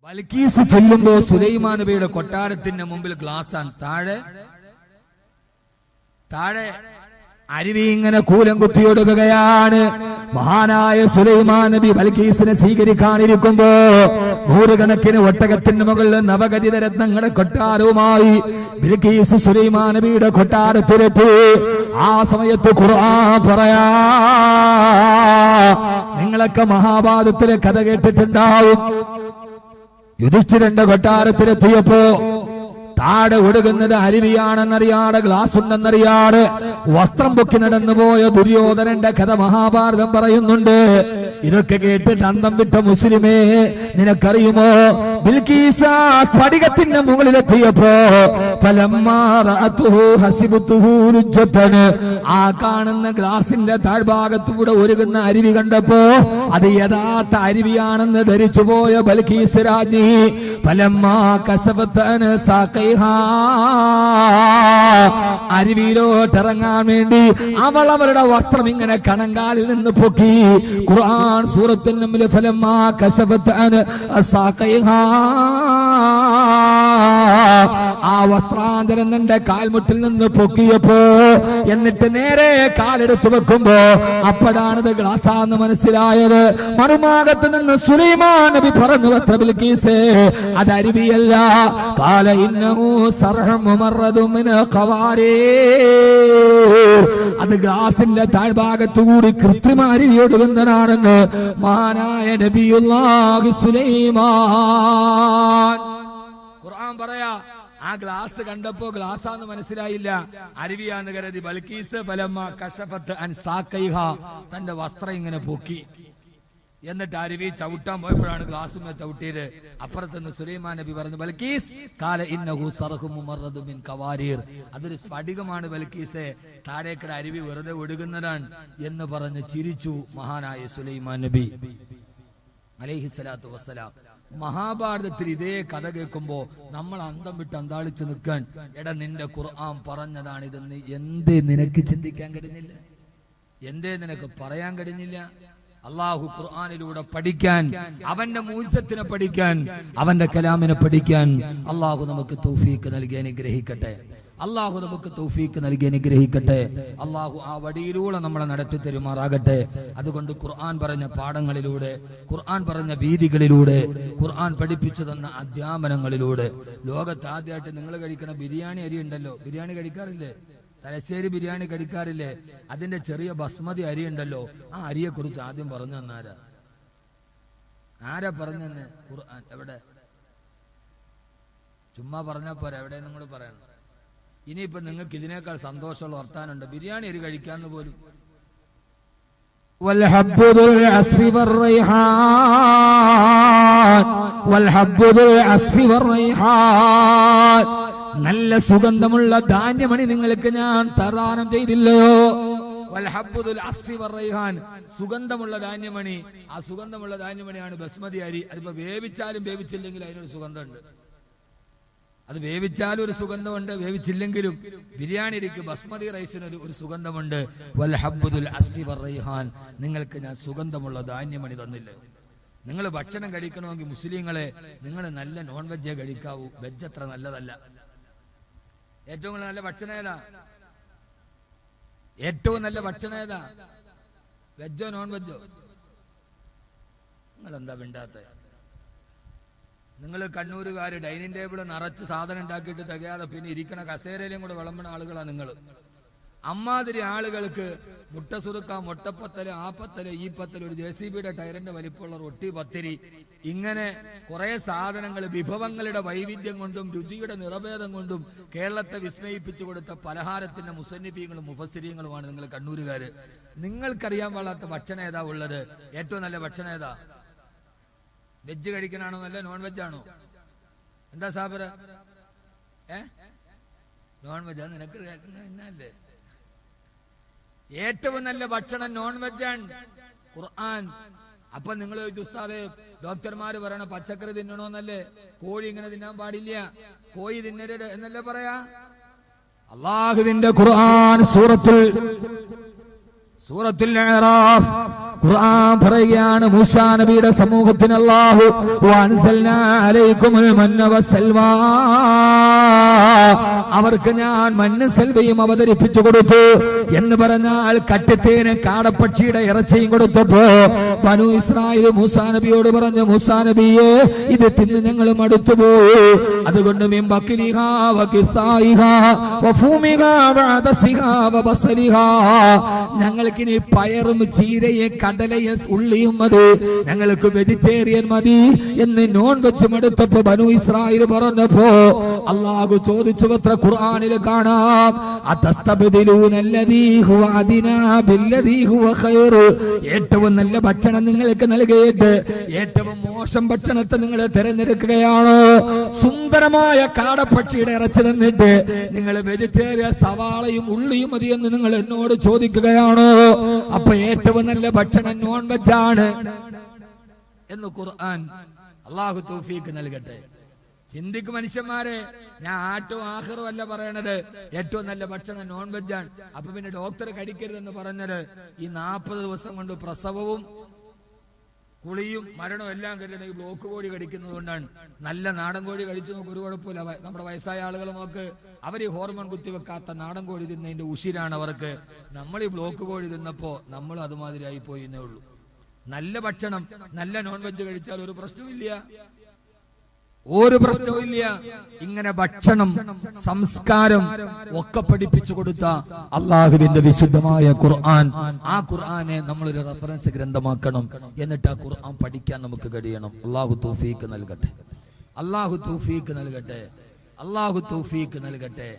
ബൽക്കീസ് ചെല്ലുമ്പോ സുലൈമാൻ നബിയുടെ കൊട്ടാരത്തിന്റെ മുമ്പിൽ ഗ്ലാസ്സാണ്. താഴെ അരുവി ഇങ്ങനെ കൂലം കുത്തിയൊടുകയാണ്. മഹാനായ സുലൈമാൻ നബി ബൽക്കീസിനെ സ്വീകരിക്കാനിരിക്കുമ്പോ നൂറുകണക്കിന് ഒട്ടകത്തിന് മുകളിൽ നവഗതിത രത്നങ്ങളുടെ കൊട്ടാരവുമായി ബൽക്കീസ് സുലൈമാൻ നബിയുടെ കൊട്ടാരത്തിലെത്തി. ആ സമയത്ത് ഖുർആൻ പറയാ, നിങ്ങളൊക്കെ മഹാഭാരതത്തിലെ കഥ കേട്ടിട്ടുണ്ടാവും. യുധിഷ്ഠിരന്റെ കൊട്ടാരത്തിലെത്തിയപ്പോ താഴെ ഒടുകുന്നത് അരുവിയാണെന്നറിയാട്, ഗ്ലാസ് ഉണ്ടെന്നറിയാട്, വസ്ത്രം പൊക്കി നടന്നുപോയ ദുര്യോധനന്റെ കഥ മഹാഭാരതം പറയുന്നുണ്ട്. ഇതൊക്കെ കേട്ടിട്ട് അന്തം വിട്ട മുസ്ലിമേ, നിനക്കറിയുമോ ബിൽക്കീസ് സ്ഫടികത്തിന്റെ മുകളിലെത്തിയപ്പോ ആ കാണുന്ന ഗ്ലാസിന്റെ താഴ്ഭാഗത്തൂടെ ഒരുകുന്ന അരുവി കണ്ടപ്പോ അത് യഥാർത്ഥ അരുവിയാണെന്ന് ധരിച്ചു പോയ ബൽക്കീസ് രാജ്ഞി അരുവിയിലോട്ടിറങ്ങാൻ വേണ്ടി അവളുടെ വസ്ത്രം ഇങ്ങനെ കണങ്കാലിൽ നിന്ന് പൊക്കി. ഖുർആൻ സൂറത്തുൽ നംൽ ഫലമ്മാ കശഫത് സാഖൈഹാ, ആ വസ്ത്രാന്തരം നിന്റെ കാൽമുട്ടിൽ നിന്ന് പൊക്കിയപ്പോ എന്നിട്ട് നേരെ കാലെടുത്തു വെക്കുമ്പോ അപ്പോഴാണിത് ഗ്ലാസാന്ന് മനസ്സിലായത്. മറുഭാഗത്ത് നിന്ന് സുലൈമാൻ നബി പറഞ്ഞു, ബിൽക്കീസ് അത് അരുവിയല്ല, ഖാല ഇന്നഹു സർഹും മുമറദും മിൻ ഖവാരീർ, അത് ഗ്ലാസിന്റെ താഴ്ഭാഗത്തു കൂടി കൃത്രിമ അരുവി ഒഴുകുന്നതാണെന്ന് മഹാനായ നബിയുല്ലാഹി സുലൈമാൻ. ഖുർആൻ പറയാ, ആ ഗ്ലാസ് കണ്ടപ്പോ ഗ്ലാസാന്ന് മനസ്സിലായില്ല, അരുവിയാന്ന് കരുതി. ബൽക്കീസ് ഫലമ്മാ കശഫത് അൻ സാഖൈഹാ, തന്റെ വസ്ത്രം ഇങ്ങനെ പൊക്കി. എന്നിട്ട് അരുവി ചവിട്ടാൻ പോയപ്പോഴാണ് ഗ്ലാസുമേ ചവിട്ടിയത്. അപ്പുറത്തുനിന്ന് സുലൈമാൻ നബി പറഞ്ഞു, ബൽക്കീസ് ഖാല ഇന്നഹു സർഹും മുമറദും മിൻ ഖവാരീർ, അതൊരു സ്ഫടികമാണ് ബൽക്കീസേ, താഴേക്കട അരുവി വെറുതെ ഒഴുകുന്നതാണ് എന്ന് പറഞ്ഞ് ചിരിച്ചു മഹാനായ സുലൈമാൻ നബി അലൈഹിസ്സലാത്തു വസ്സലാം. മഹാഭാരതത്തിൽ ഇതേ കഥ കേൾക്കുമ്പോ നമ്മൾ അന്തം വിട്ട് അന്താളിച്ചു നിൽക്കാൻ, എടാ നിന്റെ ഖുർആൻ പറഞ്ഞതാണ് ഇതെന്ന് എന്തേ നിനക്ക് ചിന്തിക്കാൻ കഴിഞ്ഞില്ല? എന്തേ നിനക്ക് പറയാൻ കഴിഞ്ഞില്ല? അള്ളാഹു ഖുർആനിലൂടെ പഠിക്കാൻ, അവന്റെ മൂസത്തിനെ പഠിക്കാൻ, അവന്റെ കലാമിനെ പഠിക്കാൻ അള്ളാഹു നമുക്ക് തൗഫീക്ക് നൽകി അനുഗ്രഹിക്കട്ടെ. അള്ളാഹു നമുക്ക് തൗഫീക്ക് നൽകി അനുഗ്രഹിക്കട്ടെ. അള്ളാഹു ആ വഴിയിലൂടെ നമ്മളെ നടത്തി തരുമാറാകട്ടെ. അതുകൊണ്ട് ഖുർആൻ പറഞ്ഞ പാഠങ്ങളിലൂടെ, ഖുർആൻ പറഞ്ഞ വീതികളിലൂടെ, ഖുർആൻ പഠിപ്പിച്ചു തന്ന അധ്യാപനങ്ങളിലൂടെ, ലോകത്ത് ആദ്യമായിട്ട് നിങ്ങൾ കഴിക്കണ ബിരിയാണി അരി ഉണ്ടല്ലോ, ബിരിയാണി കഴിക്കാറില്ലേ? തലശ്ശേരി ബിരിയാണി കഴിക്കാറില്ലേ? അതിന്റെ ചെറിയ ബസ്മതി അരി ഉണ്ടല്ലോ, ആ അരിയെ കുറിച്ച് ആദ്യം പറഞ്ഞു തന്നാരാ? ആരാ പറഞ്ഞെന്ന്? ഖുർആൻ. എവിടെ? ചുമ്മാ പറഞ്ഞാ പോരാ, എവിടെ നിങ്ങൾ പറയണം. ഇനിയിപ്പോ നിങ്ങൾക്ക് ഇതിനേക്കാൾ സന്തോഷമുള്ള വർത്താനുണ്ട്, ബിരിയാണി അരി കഴിക്കാന്ന് പോലും. നല്ല സുഗന്ധമുള്ള ധാന്യമണി നിങ്ങൾക്ക് ഞാൻ പ്രദാനം ചെയ്തില്ലയോ? സുഗന്ധമുള്ള ധാന്യമണി, ആ സുഗന്ധമുള്ള ധാന്യമണിയാണ് ബസ്മതി അരി. അതിപ്പോ വേവിച്ചാലും വേവിച്ചില്ലെങ്കിൽ അതിനൊരു സുഗന്ധമുണ്ട്. അത് വേവിച്ചാലും ഒരു സുഗന്ധമുണ്ട്, വേവിച്ചില്ലെങ്കിലും. ബിരിയാണി അരിക്ക്, ബസ്മതി റൈസിന് ഒരു സുഗന്ധമുണ്ട്. വൽഹബ്ബുൽ അസ്ഫി വറൈഹാൻ, നിങ്ങൾക്ക് ഞാൻ സുഗന്ധമുള്ള ധാന്യമണി തന്നില്ലേ? നിങ്ങൾ ഭക്ഷണം കഴിക്കണമെങ്കിൽ മുസ്ലിങ്ങളെ, നിങ്ങൾ നല്ല നോൺ വെജേ കഴിക്കാവൂ, വെജ് അത്ര നല്ലതല്ല. ഏറ്റവും നല്ല ഭക്ഷണം ഏതാ? ഏറ്റവും നല്ല ഭക്ഷണം ഏതാ? വെജോ നോൺ വെജോ? നിങ്ങൾ എന്താ മിണ്ടാത്ത? നിങ്ങൾ കണ്ണൂരുകാര് ഡൈനിങ് ടേബിൾ നിറച്ച് സാധനം ഉണ്ടാക്കിയിട്ട് തികയാതെ പിന്നെ ഇരിക്കണ കസേരയിലും കൂടെ വിളമ്പണ ആളുകളാണ് നിങ്ങൾ. അമ്മാതിരി ആളുകൾക്ക് മുട്ട സുറുക്ക, മുട്ടപ്പത്തല്, ആ പത്തല്, ഈ പത്തല്, ഒരു JCBയുടെ ടയറിന്റെ വലിപ്പമുള്ള റൊട്ടി, പത്തിരി, ഇങ്ങനെ കുറെ സാധനങ്ങൾ വിഭവങ്ങളുടെ വൈവിധ്യം കൊണ്ടും രുചിയുടെ നിറഭേദം കൊണ്ടും കേരളത്തെ വിസ്മയിപ്പിച്ചു കൊടുത്ത പലഹാരത്തിന്റെ മുസന്നിഫീങ്ങളും മുഫസ്സിരീങ്ങളുമാണ് നിങ്ങൾ കണ്ണൂരുകാര്. നിങ്ങൾക്കറിയാൻ പാടാത്ത ഭക്ഷണം ഏതാ ഉള്ളത്? ഏറ്റവും നല്ല ഭക്ഷണം ഏതാ? വെജ് കഴിക്കണാണോ നല്ല നോൺ വെജ് ആണോ? എന്താ സാബറ? നോൺ വെജ് നിനക്ക് എന്നല്ലേ? ഏറ്റവും നല്ല ഭക്ഷണം നോൺ വെജാണ്. ഖുർആൻ. അപ്പൊ നിങ്ങൾ ഉസ്താദേ, ഡോക്ടർമാര് പറയണ പച്ചക്കറി തിന്നണോന്നല്ലേ? കോഴി ഇങ്ങനെ തിന്നാൻ പാടില്ല, കോഴി തിന്നരുത് എന്നല്ലേ പറയാ? അള്ളാഹുവിന്റെ ഖുർആൻ സൂറത്തുൽ അഅറാഫ് ഖുർആൻ പറയുകയാണ് മൂസാ നബിയുടെ സമൂഹത്തിന് അല്ലാഹു വഅൻസൽനാ അലൈക്കുമുൽ മന്ന വസ്സൽവാ, അവർക്ക് ഞാൻ മണ്ണും സെൽവയും അവതരിപ്പിച്ചു കൊടുത്തു എന്ന് പറഞ്ഞാൽ കട്ടിത്തേന് കാടപ്പക്ഷിയുടെ ഇറച്ചിയും കൊടുത്തപ്പോ ബനൂ ഇസ്രായേൽ മൂസാ നബിയോട് പറഞ്ഞു, മൂസാ നബിയെ ഇത് തിന്ന് ഞങ്ങൾ മടുത്തുപോയി, അതുകൊണ്ട് മിൻ ബക്രിഹാ വകിസായിഹാ വഫൂമിഹാ വഅദസിഹാ വബസലിഹാ, ഞങ്ങൾക്കിനി പയറും ചീരയും കടലയും ഉള്ളിയും മതി, ഞങ്ങൾക്ക് വെജിറ്റേറിയൻ മതി എന്ന് നോൺ വെച്ച് മടുത്തപ്പോ ബനൂ ഇസ്രായേൽ പറഞ്ഞപ്പോ അല്ലാഹു ചോദിച്ചു, അത്ര ഖുർആനിൽ കാണാം, അതസ്തബ്ദിലൂനല്ലദീ ഹുവ അദിനാ ബില്ലദീ ഹുവ ഖൈർ, ഏറ്റവും നല്ല ഭക്ഷണം നിങ്ങൾക്ക് നൽകിയിട്ട് ഏറ്റവും മോശം ഭക്ഷണത്തെ നിങ്ങൾ തിരഞ്ഞെടുക്കുകയാണോ? സുന്ദരമായ കാടപ്പക്ഷിയുടെ ഇറച്ചി തന്നിട്ട് നിങ്ങൾ വെജിറ്റേറിയൻ സവാളയും ഉള്ളിയും മതി എന്ന് നിങ്ങൾ എന്നോട് ചോദിക്കുകയാണോ? അപ്പൊ ഏറ്റവും നല്ല ഭക്ഷണം നോൺ വെജാണ് എന്ന് ഖുർആൻ. അല്ലാഹു തൗഫീഖ് നൽകട്ടെ. ചിന്തിക്ക് മനുഷ്യന്മാരെ, ഞാൻ ആട്ടോ ആഖിറും അല്ല പറയണത്, ഏറ്റവും നല്ല ഭക്ഷണം നോൺ വെജാണ്. അപ്പൊ പിന്നെ ഡോക്ടർ കടിക്കരുതെന്ന് പറഞ്ഞത് ഈ 40 ദിവസം കൊണ്ട് പ്രസവവും കുളിയും മരണവും എല്ലാം കഴിഞ്ഞ ബ്ലോക്ക് കോഴി കടിക്കുന്നത് കൊണ്ടാണ്. നല്ല നാടൻ കോഴി കഴിച്ചു നോക്ക്, ഒരു കുഴപ്പമില്ല. നമ്മുടെ വയസ്സായ ആളുകൾ നോക്ക്, അവർ ഈ ഹോർമോൺ കുത്തിവെക്കാത്ത നാടൻ കോഴി തിന്നതിന്റെ ഉശിരാണ് അവർക്ക്. നമ്മൾ ഈ ബ്ലോക്ക് കോഴി തിന്നപ്പോ നമ്മൾ അതുമാതിരി ആയി പോയിന്നേ ഉള്ളൂ. നല്ല ഭക്ഷണം, നല്ല നോൺ വെജ് കഴിച്ചാൽ ഒരു പ്രശ്നമില്ല, ഒരു പ്രശ്നവുമില്ല. ഇങ്ങനെ ഭക്ഷണം, സംസ്കാരം ഒക്കെ പഠിപ്പിച്ചു കൊടുത്ത അള്ളാഹുവിന്റെ വിശുദ്ധമായ ഖുർആൻ, ആ ഖുർആനെ നമ്മളൊരു റഫറൻസ് ഗ്രന്ഥമാക്കണം. എന്നിട്ട് ആ ഖുർആൻ പഠിക്കാൻ നമുക്ക് കഴിയണം. അള്ളാഹു തൗഫീഖ് നൽകട്ടെ, അള്ളാഹു തൗഫീഖ് നൽകട്ടെ, അള്ളാഹു തൗഫീഖ് നൽകട്ടെ.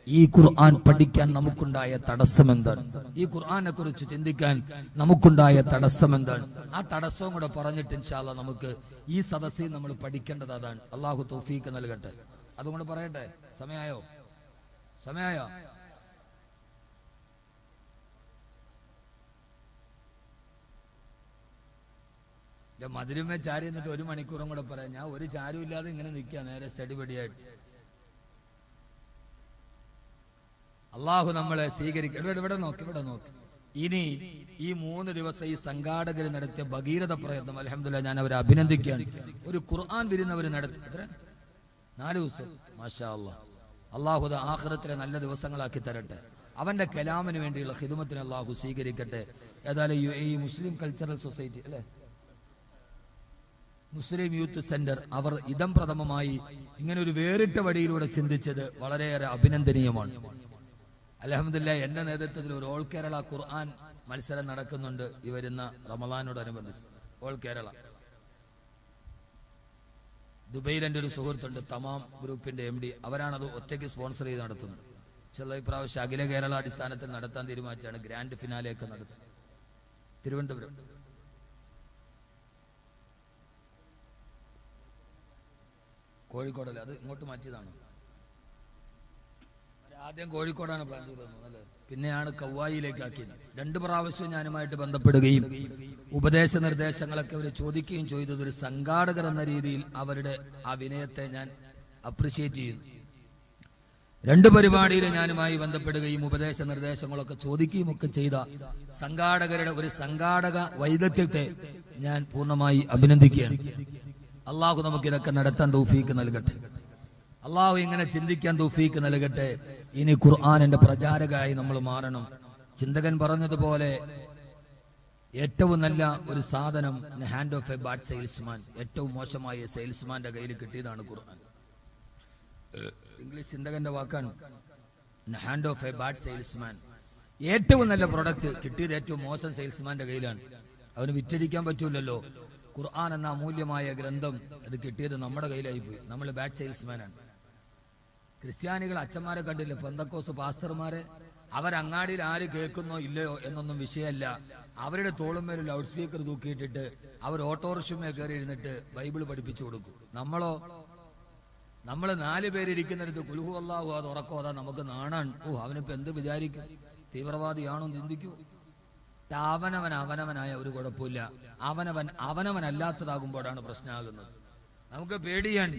ഈ ഖുർആൻ പഠിക്കാൻ നമുക്കുണ്ടായ തടസ്സം എന്താണ്? ഈ ഖുർആനെ കുറിച്ച് ചിന്തിക്കാൻ നമുക്കുണ്ടായ തടസ്സം എന്താണ്? ആ തടസ്സവും കൂടെ പറഞ്ഞിട്ട് ഇൻഷാ അല്ലാഹ് നമുക്ക് ഈ സദസ്സിൽ നമ്മൾ പഠിക്കേണ്ടത് അതാണ്. അള്ളാഹു തൗഫീഖ് നൽകട്ടെ. അതുകൊണ്ട് പറയട്ടെ, സമയായോ? സമയായോ? മധുരമേ ചാരി എന്നിട്ട് 1 മണിക്കൂറും കൂടെ പറയാം. ഞാൻ ഒരു ചാരും ഇല്ലാതെ ഇങ്ങനെ നിൽക്കുക നേരെ സ്റ്റഡി പടിയായിട്ട്. അള്ളാഹു നമ്മളെ സ്വീകരിക്കും. ഇവിടെ നോക്കി, ഇവിടെ നോക്കി. ഇനി ഈ 3 ദിവസം ഈ സംഘാടകർ നടത്തിയ ഭഗീരഥ പ്രയത്നം അൽഹംദുലില്ലാഹ് ഞാൻ അവരെ അഭിനന്ദിക്കുകയാണ്. ഒരു ഖുർആൻ വിരുന്നവർ നടത്തി 4 ദിവസം, മാഷാ അല്ലാഹ്. അള്ളാഹു ആഖിറത്തിലെ നല്ല ദിവസങ്ങളാക്കി തരട്ടെ. അവന്റെ കലാമിന് വേണ്ടിയുള്ള ഖിദ്മത്തിനെ അള്ളാഹു സ്വീകരിക്കട്ടെ. ഏതായാലും ഈ മുസ്ലിം കൾച്ചറൽ സൊസൈറ്റി അല്ലെ, മുസ്ലിം യൂത്ത് സെന്റർ, അവർ ഇദം പ്രഥമമായി ഇങ്ങനെ ഒരു വേറിട്ട വഴിയിലൂടെ ചിന്തിച്ചത് വളരെയേറെ അഭിനന്ദനീയമാണ്. അൽഹംദുലില്ലാഹ് എന്റെ നേതൃത്വത്തിൽ ഒരു ഓൾ കേരള ഖുർആൻ മത്സരം നടക്കുന്നുണ്ട് ഈ വരുന്ന റമളാനോടനുബന്ധിച്ച്. ഓൾ കേരള ദുബൈയിൽ എൻ്റെ ഒരു സുഹൃത്തുണ്ട്, തമാം ഗ്രൂപ്പിന്റെ MD, അവരാണത് ഒറ്റയ്ക്ക് സ്പോൺസർ ചെയ്ത് നടത്തുന്നത്. ചില ഇപ്രാവശ്യം അഖില കേരള അടിസ്ഥാനത്തിൽ നടത്താൻ തീരുമാനിച്ചാണ്. ഗ്രാൻഡ് ഫിനാലെയൊക്കെ നടത്തും തിരുവനന്തപുരം. കോഴിക്കോടല്ലേ, അത് ഇങ്ങോട്ട് മാറ്റിയതാണ്. ആദ്യം കോഴിക്കോടാണ് പ്ലാൻ ചെയ്തത്, അല്ലേ? പിന്നെയാണ് കൗവായിലേക്ക് ആക്കിയത്. 2 പ്രാവശ്യം ഞാനുമായിട്ട് ബന്ധപ്പെടുകയും ഉപദേശ നിർദ്ദേശങ്ങളൊക്കെ അവർ ചോദിക്കുകയും ചെയ്തത് ഒരു സംഘാടകർ എന്ന രീതിയിൽ അവരുടെ ആ വിനയത്തെ ഞാൻ അപ്രിഷിയേറ്റ് ചെയ്യുന്നു. 2 പരിപാടിയിൽ ഞാനുമായി ബന്ധപ്പെടുകയും ഉപദേശ നിർദ്ദേശങ്ങളൊക്കെ ചോദിക്കുകയും ഒക്കെ ചെയ്ത സംഘാടകരുടെ ഒരു സംഘാടക വൈദഗ്ധ്യത്തെ ഞാൻ പൂർണ്ണമായി അഭിനന്ദിക്കുകയാണ്. അള്ളാഹു നമുക്ക് ഇതൊക്കെ നടത്താൻ തൗഫീക്ക് നൽകട്ടെ. അള്ളാഹു ഇങ്ങനെ ചിന്തിക്കാൻ തൗഫീക്ക് നൽകട്ടെ. ഇനി ഖുർആനിന്റെ പ്രചാരകമായി നമ്മൾ മാറണം. ചിന്തകൻ പറഞ്ഞതുപോലെ ഏറ്റവും നല്ല ഒരു സാധനം hand of A bad salesman, ഏറ്റവും മോശമായ സെയിൽസ്മാന്റെ കയ്യിൽ കിട്ടിയതാണ് ഖുർആൻ. ഇംഗ്ലീഷ് ചിന്തകന്റെ വാക്കാണ് hand of A bad salesman. ഏറ്റവും നല്ല പ്രൊഡക്റ്റ് കിട്ടിയത് ഏറ്റവും മോശം സെയിൽസ്മാന്റെ കയ്യിലാണ്. അവന് വിറ്റഴിക്കാൻ പറ്റൂലല്ലോ. ഖുർആൻ എന്ന അമൂല്യമായ ഗ്രന്ഥം അത് കിട്ടിയത് നമ്മുടെ കയ്യിലായി പോയി. നമ്മൾ ബാഡ് സെയിൽസ്മാനാണ്. ക്രിസ്ത്യാനികൾ അച്ഛന്മാരെ കണ്ടില്ല, പെന്തക്കോസ് പാസ്റ്റർമാരെ, അവരങ്ങാടിയിൽ ആര് കേൾക്കുന്നോ ഇല്ലയോ എന്നൊന്നും വിഷയമല്ല. അവരുടെ തോളുമേൽ ലൗഡ് സ്പീക്കർ തൂക്കിയിട്ടിട്ട് അവർ ഓട്ടോറിക്ഷമേ കയറി ഇരുന്നിട്ട് ബൈബിൾ പഠിപ്പിച്ചു കൊടുക്കും. നമ്മൾ 4 പേരിരിക്കുന്നിടത്ത് കുൽഹു അല്ലാഹു അത് ഉറക്കോ, അതാ നമുക്ക് നാണാണ്. അവനിപ്പോ എന്ത് വിചാരിക്കും? തീവ്രവാദിയാണോ ചിന്തിക്കൂ. അവനവനായ ഒരു കുഴപ്പമില്ല. അവനവനല്ലാത്തതാകുമ്പോഴാണ് പ്രശ്നമാകുന്നത്. നമുക്ക് പേടിയാണ്.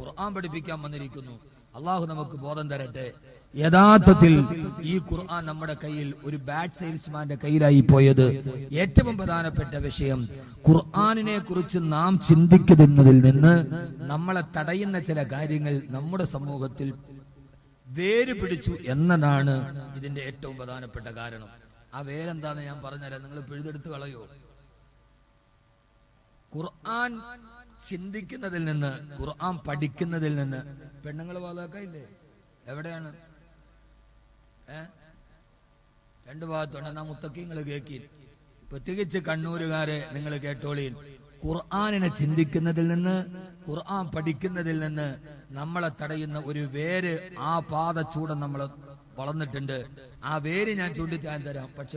ഖുർആൻ പഠിപ്പിക്കാൻ വന്നിരിക്കുന്നു. അള്ളാഹു നമുക്ക് ബോധം തരട്ടെ. യഥാർത്ഥത്തിൽ ഈ ഖുർആൻ നമ്മുടെ കയ്യിൽ ഒരു ബാഡ് സെയിൽസ്മാന്റെ കയ്യിലായി പോയത്. ഏറ്റവും പ്രധാനപ്പെട്ട വിഷയം, ഖുർആനിനെ കുറിച്ച് നാം ചിന്തിക്കുന്നതിൽ നിന്ന് നമ്മളെ തടയുന്ന ചില കാര്യങ്ങൾ നമ്മുടെ സമൂഹത്തിൽ വേര് പിടിച്ചു എന്നതാണ് ഇതിന്റെ ഏറ്റവും പ്രധാനപ്പെട്ട കാരണം. ആ വേരെന്താന്ന് ഞാൻ പറഞ്ഞുതരാം, നിങ്ങൾ പിഴുതെടുത്ത് കളയോ. ഖുർആൻ ചിന്തിക്കുന്നതിൽ നിന്ന്, ഖുർആൻ പഠിക്കുന്നതിൽ നിന്ന് പെണ്ണുങ്ങൾ വാതാക്കയില്ലേ? എവിടെയാണ്? രണ്ടു ഭാഗത്തുണ്ട്. എന്നാ മുത്തക്കി നിങ്ങൾ കേൾക്കീൻ, പ്രത്യേകിച്ച് കണ്ണൂരുകാരെ നിങ്ങൾ കേട്ടോളീൻ. ഖുർആനിനെ ചിന്തിക്കുന്നതിൽ നിന്ന്, ഖുർആൻ പഠിക്കുന്നതിൽ നിന്ന് നമ്മളെ തടയുന്ന ഒരു വേര് ആ പാദച്ചൂടം നമ്മൾ വളർന്നിട്ടുണ്ട്. ആ വേര് ഞാൻ ചൂണ്ടിച്ചാൻ തരാം. പക്ഷെ